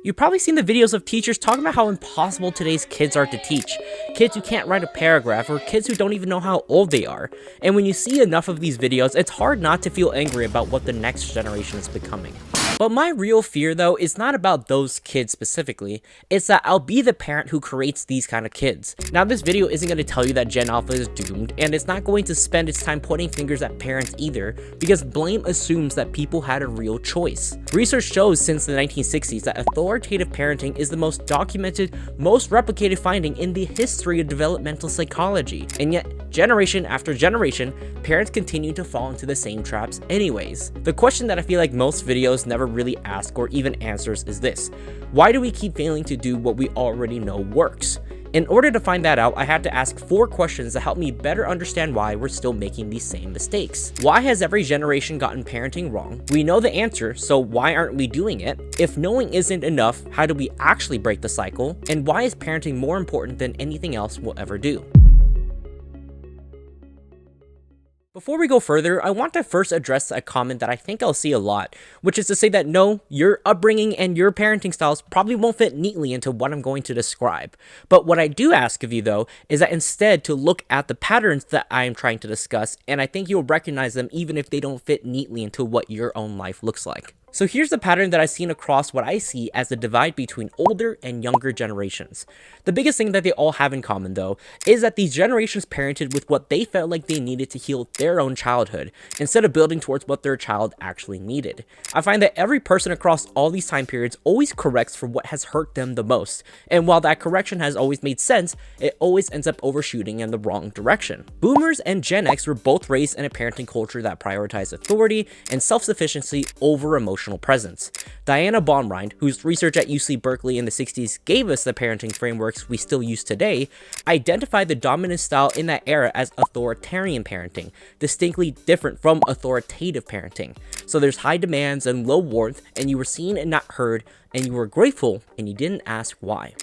You've probably seen the videos of teachers talking about how impossible today's kids are to teach. Kids who can't write a paragraph, or kids who don't even know how old they are. And when you see enough of these videos, it's hard not to feel angry about what the next generation is becoming. But my real fear though is not about those kids specifically, it's that I'll be the parent who creates these kind of kids. Now this video isn't going to tell you that Gen Alpha is doomed, and it's not going to spend its time pointing fingers at parents either, because blame assumes that people had a real choice. Research shows since the 1960s that authoritative parenting is the most documented, most replicated finding in the history of developmental psychology, and yet generation after generation, parents continue to fall into the same traps anyways. The question that I feel like most videos never really ask or even answers is this: why do we keep failing to do what we already know works? In order to find that out, I had to ask 4 questions that help me better understand why we're still making these same mistakes. Why has every generation gotten parenting wrong? We know the answer, so why aren't we doing it? If knowing isn't enough, how do we actually break the cycle? And why is parenting more important than anything else we'll ever do? Before we go further, I want to first address a comment that I think I'll see a lot, which is to say that no, your upbringing and your parenting styles probably won't fit neatly into what I'm going to describe. But what I do ask of you though, is that instead to look at the patterns that I am trying to discuss, and I think you'll recognize them even if they don't fit neatly into what your own life looks like. So here's the pattern that I've seen across what I see as the divide between older and younger generations. The biggest thing that they all have in common though, is that these generations parented with what they felt like they needed to heal their own childhood, instead of building towards what their child actually needed. I find that every person across all these time periods always corrects for what has hurt them the most, and while that correction has always made sense, it always ends up overshooting in the wrong direction. Boomers and Gen X were both raised in a parenting culture that prioritized authority and self-sufficiency over emotional presence. Diana Baumrind, whose research at UC Berkeley in the 60s gave us the parenting frameworks we still use today, identified the dominant style in that era as authoritarian parenting, distinctly different from authoritative parenting. So there's high demands and low warmth, and you were seen and not heard, and you were grateful and you didn't ask why.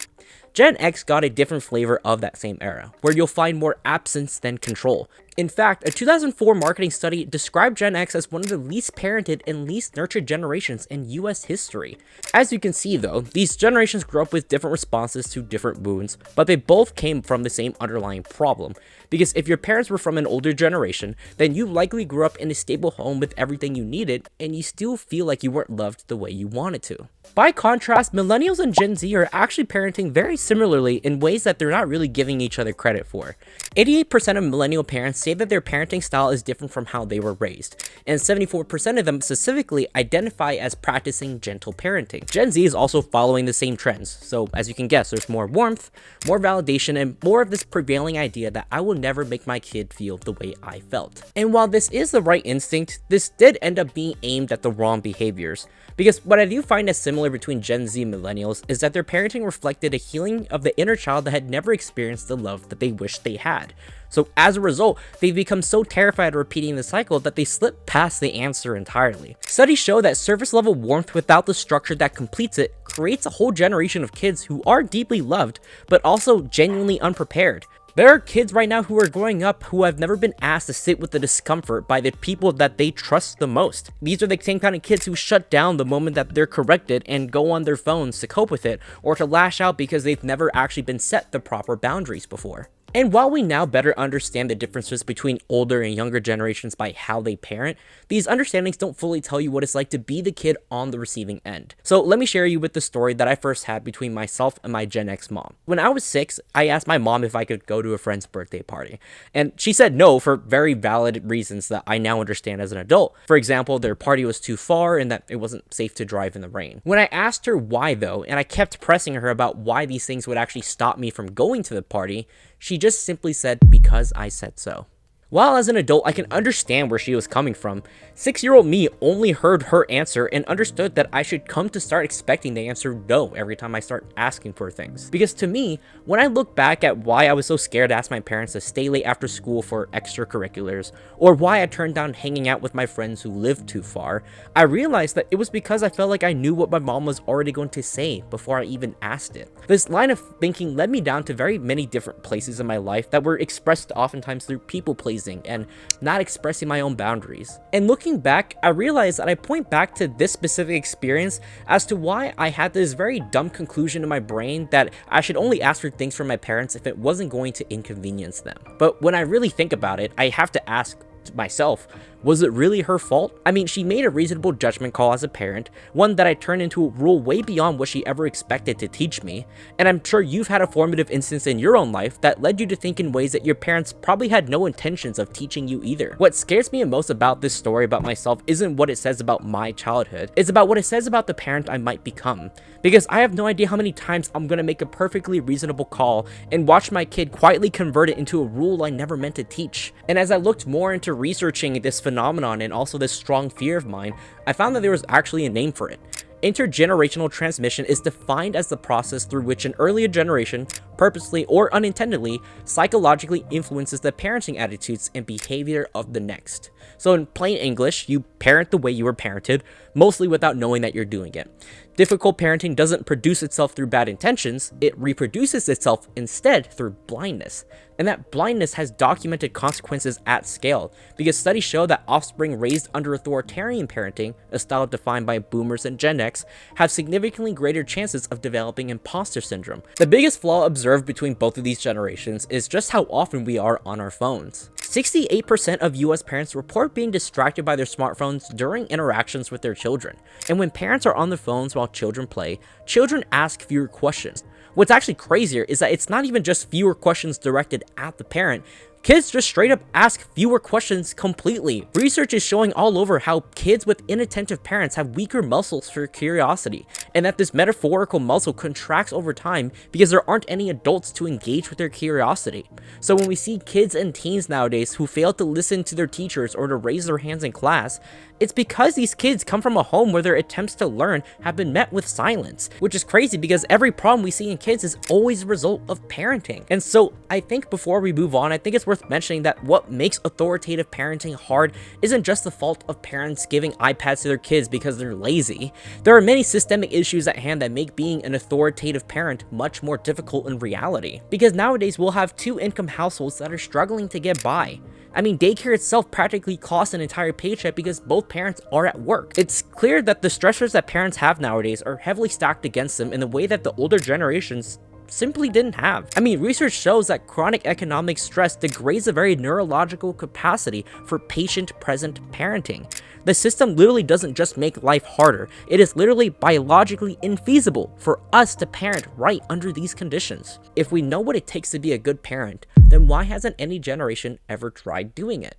Gen X got a different flavor of that same era, where you'll find more absence than control. In fact, a 2004 marketing study described Gen X as one of the least parented and least nurtured generations in US history. As you can see though, these generations grew up with different responses to different wounds, but they both came from the same underlying problem. Because if your parents were from an older generation, then you likely grew up in a stable home with everything you needed, and you still feel like you weren't loved the way you wanted to. By contrast, millennials and Gen Z are actually parenting very similarly in ways that they're not really giving each other credit for. 88% of millennial parents say that their parenting style is different from how they were raised, and 74% of them specifically identify as practicing gentle parenting. Gen Z is also following the same trends, so as you can guess, there's more warmth, more validation, and more of this prevailing idea that I will never make my kid feel the way I felt. And while this is the right instinct, this did end up being aimed at the wrong behaviors, because what I do find as similar between Gen Z and millennials is that their parenting reflected a healing of the inner child that had never experienced the love that they wished they had. So as a result, they've become so terrified of repeating the cycle that they slip past the answer entirely. Studies show that surface level warmth without the structure that completes it creates a whole generation of kids who are deeply loved, but also genuinely unprepared. There are kids right now who are growing up who have never been asked to sit with the discomfort by the people that they trust the most. These are the same kind of kids who shut down the moment that they're corrected and go on their phones to cope with it, or to lash out because they've never actually been set the proper boundaries before. And while we now better understand the differences between older and younger generations by how they parent, these understandings don't fully tell you what it's like to be the kid on the receiving end. So let me share you with the story that I first had between myself and my Gen X mom. When I was 6, I asked my mom if I could go to a friend's birthday party, and she said no for very valid reasons that I now understand as an adult. For example, their party was too far and that it wasn't safe to drive in the rain. When I asked her why though, and I kept pressing her about why these things would actually stop me from going to the party, she just simply said, "Because I said so." While as an adult I can understand where she was coming from, 6-year-old me only heard her answer and understood that I should come to start expecting the answer no every time I start asking for things. Because to me, when I look back at why I was so scared to ask my parents to stay late after school for extracurriculars, or why I turned down hanging out with my friends who lived too far, I realized that it was because I felt like I knew what my mom was already going to say before I even asked it. This line of thinking led me down to very many different places in my life that were expressed oftentimes through people pleasing pleasing and not expressing my own boundaries. And looking back, I realized that I point back to this specific experience as to why I had this very dumb conclusion in my brain that I should only ask for things from my parents if it wasn't going to inconvenience them. But when I really think about it, I have to ask myself, was it really her fault? I mean, she made a reasonable judgment call as a parent, one that I turned into a rule way beyond what she ever expected to teach me, and I'm sure you've had a formative instance in your own life that led you to think in ways that your parents probably had no intentions of teaching you either. What scares me most about this story about myself isn't what it says about my childhood, it's about what it says about the parent I might become, because I have no idea how many times I'm gonna make a perfectly reasonable call and watch my kid quietly convert it into a rule I never meant to teach. And as I looked more into researching this phenomenon and also this strong fear of mine, I found that there was actually a name for it. Intergenerational transmission is defined as the process through which an earlier generation, purposely or unintentionally, psychologically influences the parenting attitudes and behavior of the next. So in plain English, you parent the way you were parented, mostly without knowing that you're doing it. Difficult parenting doesn't produce itself through bad intentions, it reproduces itself instead through blindness. And that blindness has documented consequences at scale, because studies show that offspring raised under authoritarian parenting, a style defined by boomers and Gen X, have significantly greater chances of developing imposter syndrome. The biggest flaw observed between both of these generations is just how often we are on our phones. 68% of US parents report being distracted by their smartphones during interactions with their children. And when parents are on the phones while children play, children ask fewer questions. What's actually crazier is that it's not even just fewer questions directed at the parent. Kids just straight up ask fewer questions completely. Research is showing all over how kids with inattentive parents have weaker muscles for curiosity, and that this metaphorical muscle contracts over time because there aren't any adults to engage with their curiosity. So when we see kids and teens nowadays who fail to listen to their teachers or to raise their hands in class, it's because these kids come from a home where their attempts to learn have been met with silence, which is crazy because every problem we see in kids is always a result of parenting. And so I think before we move on, I think it's worth mentioning that what makes authoritative parenting hard isn't just the fault of parents giving iPads to their kids because they're lazy. There are many systemic issues at hand that make being an authoritative parent much more difficult in reality. Because nowadays we'll have two-income households that are struggling to get by. I mean, daycare itself practically costs an entire paycheck because both parents are at work. It's clear that the stressors that parents have nowadays are heavily stacked against them in the way that the older generations simply didn't have. I mean, research shows that chronic economic stress degrades the very neurological capacity for patient-present parenting. The system literally doesn't just make life harder, it is literally biologically infeasible for us to parent right under these conditions. If we know what it takes to be a good parent, then why hasn't any generation ever tried doing it?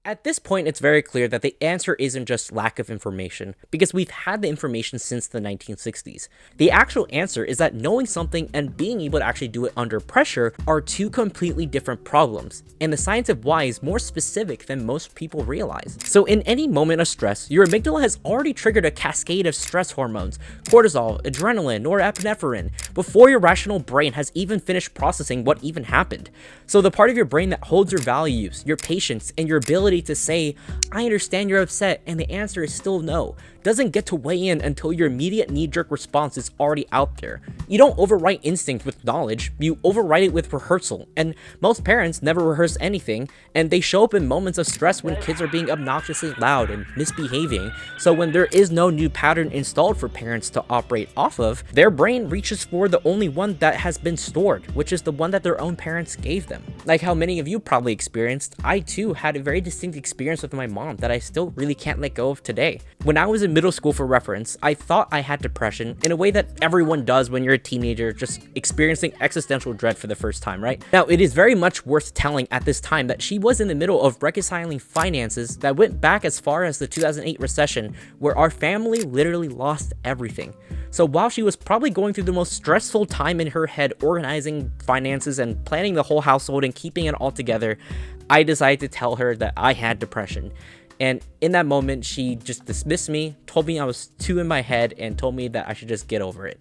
At this point, it's very clear that the answer isn't just lack of information, because we've had the information since the 1960s. The actual answer is that knowing something and being able to actually do it under pressure are two completely different problems, and the science of why is more specific than most people realize. So in any moment of stress, your amygdala has already triggered a cascade of stress hormones, cortisol, adrenaline, or epinephrine, before your rational brain has even finished processing what even happened. So the part of your brain that holds your values, your patience, and your ability to say, I understand you're upset, and the answer is still no, doesn't get to weigh in until your immediate knee-jerk response is already out there. You don't overwrite instinct with knowledge, you overwrite it with rehearsal, and most parents never rehearse anything, and they show up in moments of stress when kids are being obnoxiously loud and misbehaving, so when there is no new pattern installed for parents to operate off of, their brain reaches for the only one that has been stored, which is the one that their own parents gave them. Like how many of you probably experienced, I too had a very distinct experience with my mom that I still really can't let go of today. When I was in middle school, for reference, I thought I had depression in a way that everyone does when you're a teenager, just experiencing existential dread for the first time, right? Now, it is very much worth telling at this time that she was in the middle of reconciling finances that went back as far as the 2008 recession, where our family literally lost everything. So while she was probably going through the most stressful time in her head organizing finances and planning the whole household and keeping it all together, I decided to tell her that I had depression. And in that moment, she just dismissed me, told me I was too in my head, and told me that I should just get over it.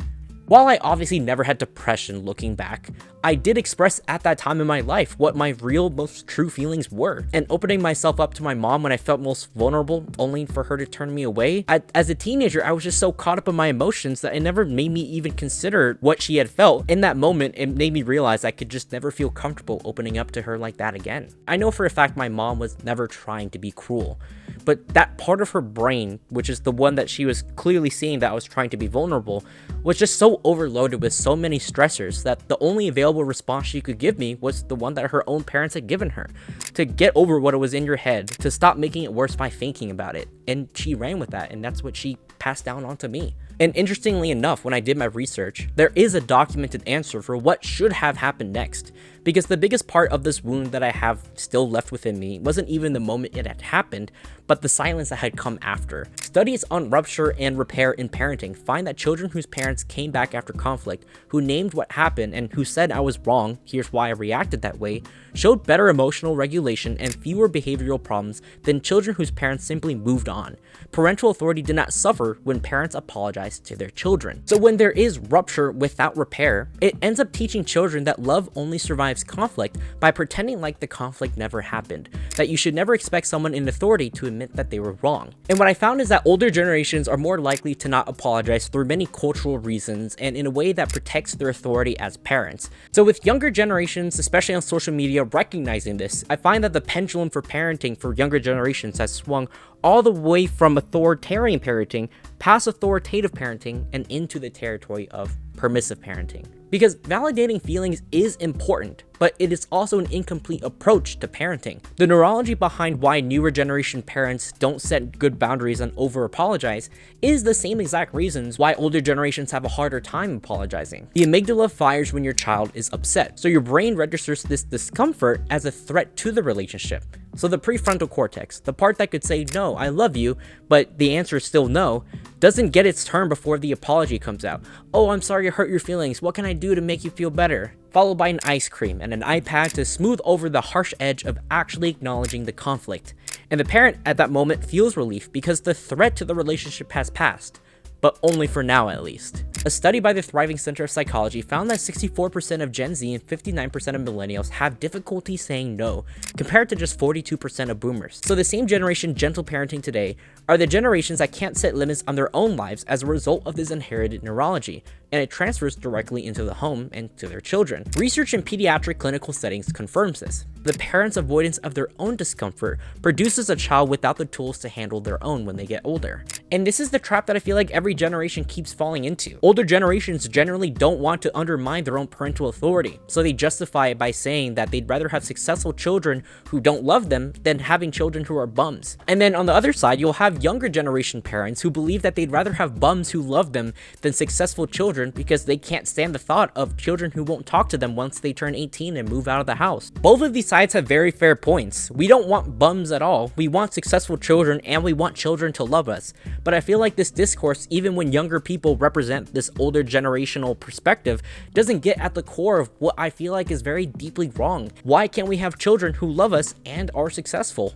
While I obviously never had depression looking back, I did express at that time in my life what my real, most true feelings were. And opening myself up to my mom when I felt most vulnerable, only for her to turn me away. As a teenager, I was just so caught up in my emotions that it never made me even consider what she had felt. In that moment, it made me realize I could just never feel comfortable opening up to her like that again. I know for a fact my mom was never trying to be cruel, but that part of her brain, which is the one that she was clearly seeing that I was trying to be vulnerable, was just so overloaded with so many stressors that the only available response she could give me was the one that her own parents had given her: to get over what was in your head, to stop making it worse by thinking about it. And she ran with that, and that's what she passed down onto me. And interestingly enough, when I did my research, there is a documented answer for what should have happened next, because the biggest part of this wound that I have still left within me wasn't even the moment it had happened, but the silence that had come after. Studies on rupture and repair in parenting find that children whose parents came back after conflict, who named what happened and who said I was wrong, here's why I reacted that way, showed better emotional regulation and fewer behavioral problems than children whose parents simply moved on. Parental authority did not suffer when parents apologized to their children. So when there is rupture without repair, it ends up teaching children that love only survives conflict by pretending like the conflict never happened, that you should never expect someone in authority to admit that they were wrong. And what I found is that older generations are more likely to not apologize through many cultural reasons and in a way that protects their authority as parents. So with younger generations, especially on social media, recognizing this, I find that the pendulum for parenting for younger generations has swung all the way from authoritarian parenting past authoritative parenting and into the territory of permissive parenting. Because validating feelings is important, but it is also an incomplete approach to parenting. The neurology behind why newer generation parents don't set good boundaries and over-apologize is the same exact reasons why older generations have a harder time apologizing. The amygdala fires when your child is upset, so your brain registers this discomfort as a threat to the relationship. So the prefrontal cortex, the part that could say, no, I love you, but the answer is still no, doesn't get its turn before the apology comes out. Oh, I'm sorry I hurt your feelings. What can I do to make you feel better? Followed by an ice cream and an iPad to smooth over the harsh edge of actually acknowledging the conflict. And the parent at that moment feels relief because the threat to the relationship has passed. But only for now at least. A study by the Thriving Center of Psychology found that 64% of Gen Z and 59% of millennials have difficulty saying no, compared to just 42% of boomers. So the same generation gentle parenting today are the generations that can't set limits on their own lives as a result of this inherited neurology, and it transfers directly into the home and to their children. Research in pediatric clinical settings confirms this. The parent's avoidance of their own discomfort produces a child without the tools to handle their own when they get older. And this is the trap that I feel like every generation keeps falling into. Older generations generally don't want to undermine their own parental authority, so they justify it by saying that they'd rather have successful children who don't love them than having children who are bums. And then on the other side, you'll have younger generation parents who believe that they'd rather have bums who love them than successful children because they can't stand the thought of children who won't talk to them once they turn 18 and move out of the house. Both of these sides have very fair points. We don't want bums at all. We want successful children and we want children to love us. But I feel like this discourse, even when younger people represent this older generational perspective, doesn't get at the core of what I feel like is very deeply wrong. Why can't we have children who love us and are successful?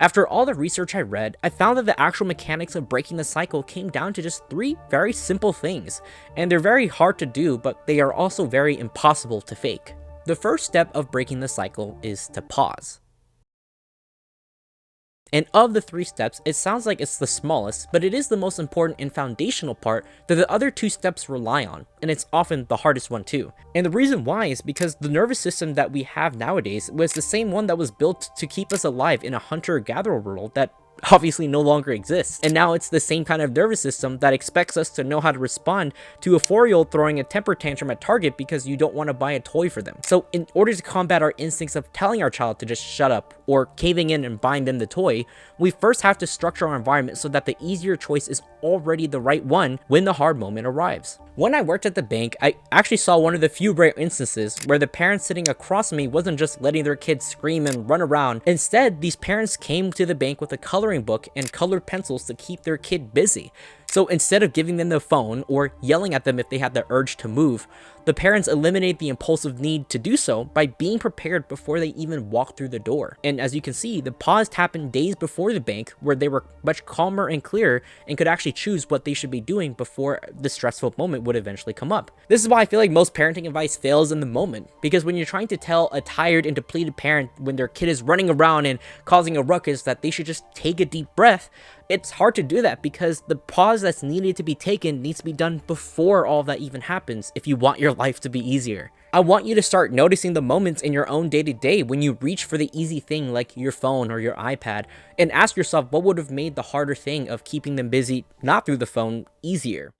After all the research I read, I found that the actual mechanics of breaking the cycle came down to just 3 very simple things, and they're very hard to do, but they are also very impossible to fake. The first step of breaking the cycle is to pause. And of the 3 steps, it sounds like it's the smallest, but it is the most important and foundational part that the other 2 steps rely on, and it's often the hardest one too. And the reason why is because the nervous system that we have nowadays was the same one that was built to keep us alive in a hunter-gatherer world that obviously no longer exists. And now it's the same kind of nervous system that expects us to know how to respond to a 4-year-old throwing a temper tantrum at Target because you don't want to buy a toy for them. So in order to combat our instincts of telling our child to just shut up or caving in and buying them the toy, we first have to structure our environment so that the easier choice is already the right one when the hard moment arrives. When I worked at the bank, I actually saw one of the few rare instances where the parent sitting across from me wasn't just letting their kids scream and run around. Instead, these parents came to the bank with a coloring book and colored pencils to keep their kid busy. So instead of giving them the phone or yelling at them if they had the urge to move, the parents eliminate the impulsive need to do so by being prepared before they even walk through the door. And as you can see, the pause happened days before the bank, where they were much calmer and clearer and could actually choose what they should be doing before the stressful moment would eventually come up. This is why I feel like most parenting advice fails in the moment, because when you're trying to tell a tired and depleted parent when their kid is running around and causing a ruckus that they should just take a deep breath, it's hard to do that because the pause that's needed to be taken needs to be done before all that even happens if you want your life to be easier. I want you to start noticing the moments in your own day-to-day when you reach for the easy thing like your phone or your iPad, and ask yourself what would have made the harder thing of keeping them busy, not through the phone, easier.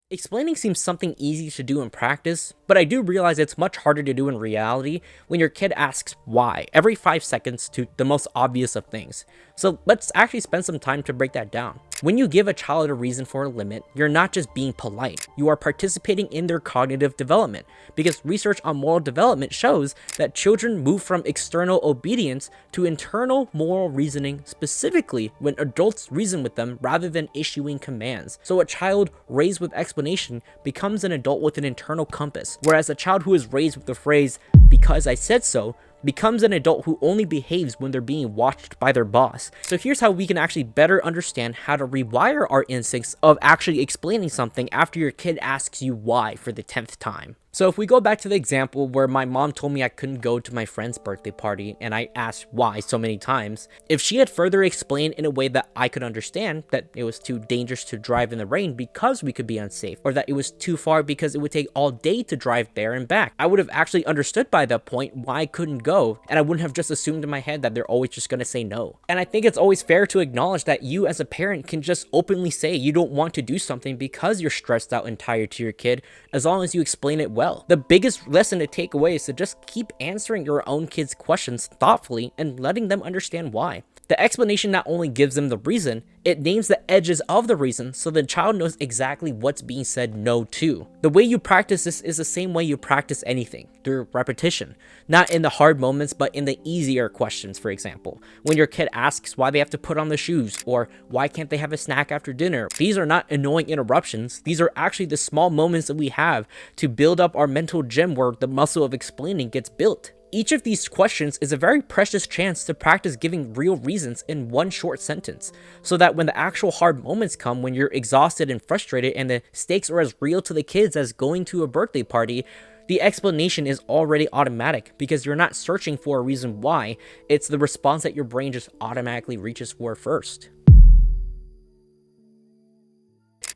Explaining seems something easy to do in practice, but I do realize it's much harder to do in reality when your kid asks why every 5 seconds to the most obvious of things. So let's actually spend some time to break that down. When you give a child a reason for a limit, you're not just being polite, you are participating in their cognitive development, because research on moral development shows that children move from external obedience to internal moral reasoning, specifically when adults reason with them rather than issuing commands. So a child raised with explanation becomes an adult with an internal compass, whereas a child who is raised with the phrase, "because I said so," becomes an adult who only behaves when they're being watched by their boss. So here's how we can actually better understand how to rewire our instincts of actually explaining something after your kid asks you why for the 10th time. So if we go back to the example where my mom told me I couldn't go to my friend's birthday party and I asked why so many times, if she had further explained in a way that I could understand that it was too dangerous to drive in the rain because we could be unsafe, or that it was too far because it would take all day to drive there and back, I would have actually understood by that point why I couldn't go, and I wouldn't have just assumed in my head that they're always just going to say no. And I think it's always fair to acknowledge that you as a parent can just openly say you don't want to do something because you're stressed out and tired to your kid, as long as you explain it well. The biggest lesson to take away is to just keep answering your own kids' questions thoughtfully and letting them understand why. The explanation not only gives them the reason, it names the edges of the reason so the child knows exactly what's being said no to. The way you practice this is the same way you practice anything, through repetition. Not in the hard moments, but in the easier questions, for example. When your kid asks why they have to put on the shoes, or why can't they have a snack after dinner. These are not annoying interruptions, these are actually the small moments that we have to build up our mental gym where the muscle of explaining gets built. Each of these questions is a very precious chance to practice giving real reasons in one short sentence, so that when the actual hard moments come, when you're exhausted and frustrated and the stakes are as real to the kids as going to a birthday party, the explanation is already automatic because you're not searching for a reason why, it's the response that your brain just automatically reaches for first.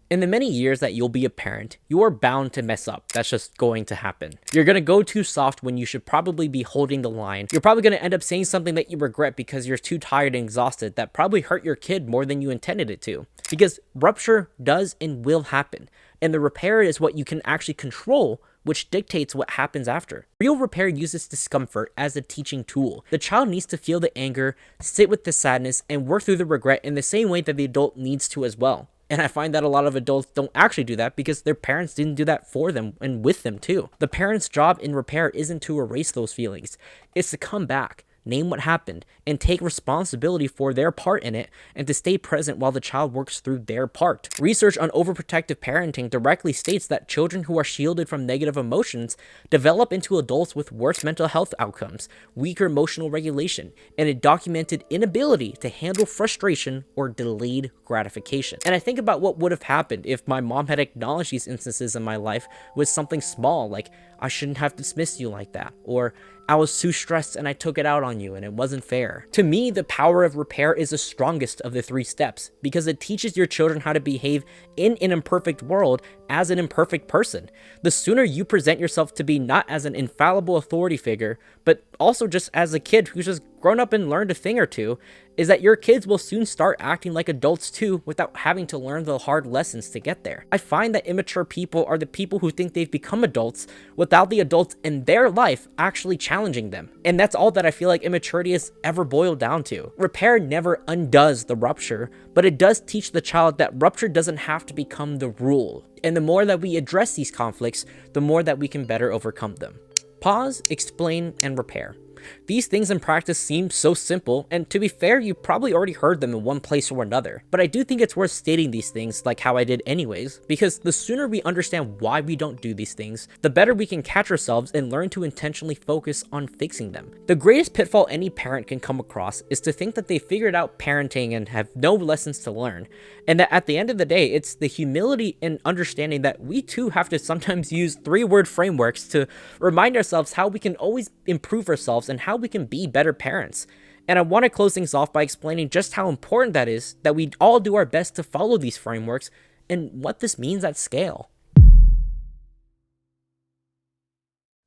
In the many years that you'll be a parent, you are bound to mess up. That's just going to happen. You're going to go too soft when you should probably be holding the line. You're probably going to end up saying something that you regret because you're too tired and exhausted that probably hurt your kid more than you intended it to. Because rupture does and will happen. And the repair is what you can actually control, which dictates what happens after. Real repair uses discomfort as a teaching tool. The child needs to feel the anger, sit with the sadness, and work through the regret in the same way that the adult needs to as well. And I find that a lot of adults don't actually do that because their parents didn't do that for them and with them too. The parent's job in repair isn't to erase those feelings. It's to come back, name what happened, and take responsibility for their part in it, and to stay present while the child works through their part. Research on overprotective parenting directly states that children who are shielded from negative emotions develop into adults with worse mental health outcomes, weaker emotional regulation, and a documented inability to handle frustration or delayed gratification. And I think about what would have happened if my mom had acknowledged these instances in my life with something small, like, "I shouldn't have dismissed you like that," or "I was too stressed and I took it out on you and it wasn't fair." To me, the power of repair is the strongest of the 3 steps because it teaches your children how to behave in an imperfect world as an imperfect person. The sooner you present yourself to be not as an infallible authority figure, but also just as a kid who's just grown up and learned a thing or two, is that your kids will soon start acting like adults too without having to learn the hard lessons to get there. I find that immature people are the people who think they've become adults without the adults in their life actually challenging them. And that's all that I feel like immaturity has ever boiled down to. Repair never undoes the rupture, but it does teach the child that rupture doesn't have to become the rule. And the more that we address these conflicts, the more that we can better overcome them. Pause, explain, and repair. These things in practice seem so simple, and to be fair, you probably already heard them in one place or another, but I do think it's worth stating these things like how I did anyways, because the sooner we understand why we don't do these things, the better we can catch ourselves and learn to intentionally focus on fixing them. The greatest pitfall any parent can come across is to think that they figured out parenting and have no lessons to learn, and that at the end of the day, it's the humility and understanding that we too have to sometimes use 3-word frameworks to remind ourselves how we can always improve ourselves and how we can be better parents. And I want to close things off by explaining just how important that is, that we all do our best to follow these frameworks and what this means at scale.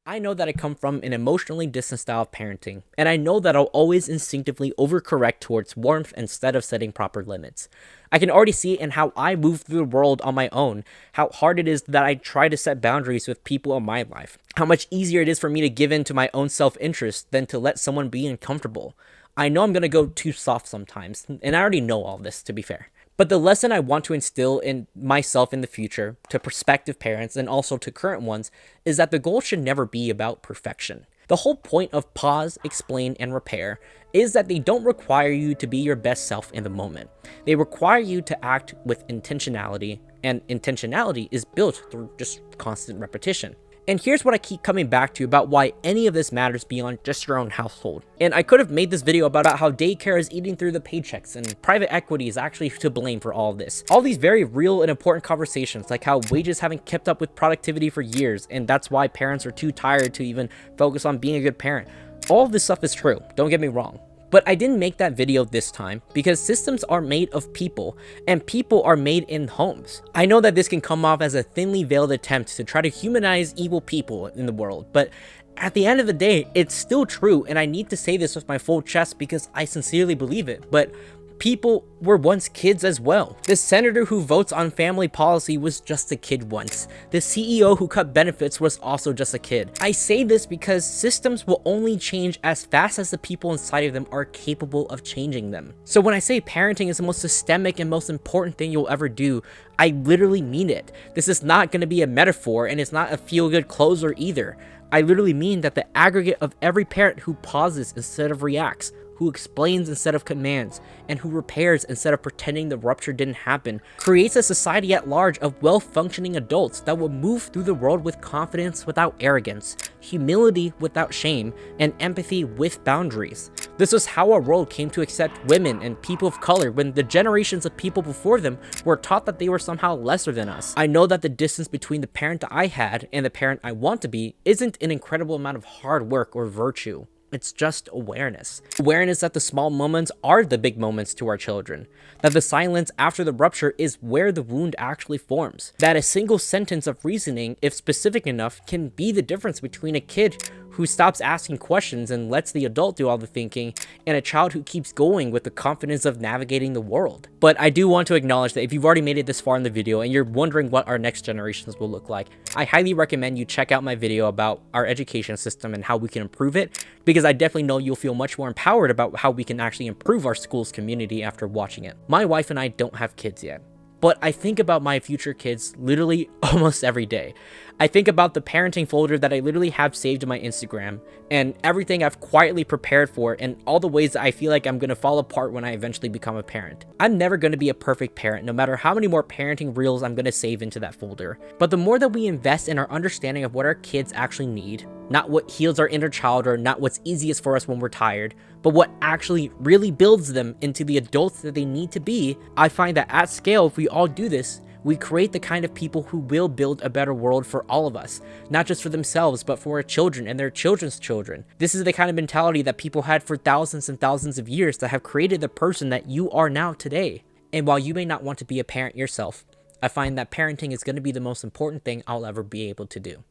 I know that I come from an emotionally distant style of parenting, and I know that I'll always instinctively overcorrect towards warmth instead of setting proper limits. I can already see it in how I move through the world on my own, how hard it is that I try to set boundaries with people in my life, how much easier it is for me to give in to my own self-interest than to let someone be uncomfortable. I know I'm going to go too soft sometimes, and I already know all this, to be fair. But the lesson I want to instill in myself in the future, to prospective parents and also to current ones, is that the goal should never be about perfection. The whole point of pause, explain, and repair is that they don't require you to be your best self in the moment. They require you to act with intentionality, and intentionality is built through just constant repetition. And here's what I keep coming back to about why any of this matters beyond just your own household. And I could have made this video about how daycare is eating through the paychecks and private equity is actually to blame for all of this. All these very real and important conversations, like how wages haven't kept up with productivity for years, and that's why parents are too tired to even focus on being a good parent. All of this stuff is true, don't get me wrong. But I didn't make that video this time because systems are made of people, and people are made in homes. I know that this can come off as a thinly veiled attempt to try to humanize evil people in the world, but at the end of the day, it's still true, and I need to say this with my full chest because I sincerely believe it, but people were once kids as well. The senator who votes on family policy was just a kid once. The CEO who cut benefits was also just a kid. I say this because systems will only change as fast as the people inside of them are capable of changing them. So when I say parenting is the most systemic and most important thing you'll ever do, I literally mean it. This is not going to be a metaphor, and it's not a feel-good closer either. I literally mean that the aggregate of every parent who pauses instead of reacts, who explains instead of commands, and who repairs instead of pretending the rupture didn't happen, creates a society at large of well-functioning adults that will move through the world with confidence without arrogance, humility without shame, and empathy with boundaries. This was how our world came to accept women and people of color when the generations of people before them were taught that they were somehow lesser than us. I know that the distance between the parent I had and the parent I want to be isn't an incredible amount of hard work or virtue. It's just awareness. Awareness that the small moments are the big moments to our children. That the silence after the rupture is where the wound actually forms. That a single sentence of reasoning, if specific enough, can be the difference between a kid who stops asking questions and lets the adult do all the thinking, and a child who keeps going with the confidence of navigating the world. But I do want to acknowledge that if you've already made it this far in the video and you're wondering what our next generations will look like, I highly recommend you check out my video about our education system and how we can improve it, because I definitely know you'll feel much more empowered about how we can actually improve our school's community after watching it. My wife and I don't have kids yet, but I think about my future kids literally almost every day. I think about the parenting folder that I literally have saved in my Instagram, and everything I've quietly prepared for, and all the ways that I feel like I'm going to fall apart when I eventually become a parent. I'm never going to be a perfect parent, no matter how many more parenting reels I'm going to save into that folder. But the more that we invest in our understanding of what our kids actually need, not what heals our inner child or not what's easiest for us when we're tired, but what actually really builds them into the adults that they need to be, I find that at scale, if we all do this, we create the kind of people who will build a better world for all of us, not just for themselves, but for our children and their children's children. This is the kind of mentality that people had for thousands and thousands of years that have created the person that you are now today. And while you may not want to be a parent yourself, I find that parenting is going to be the most important thing I'll ever be able to do.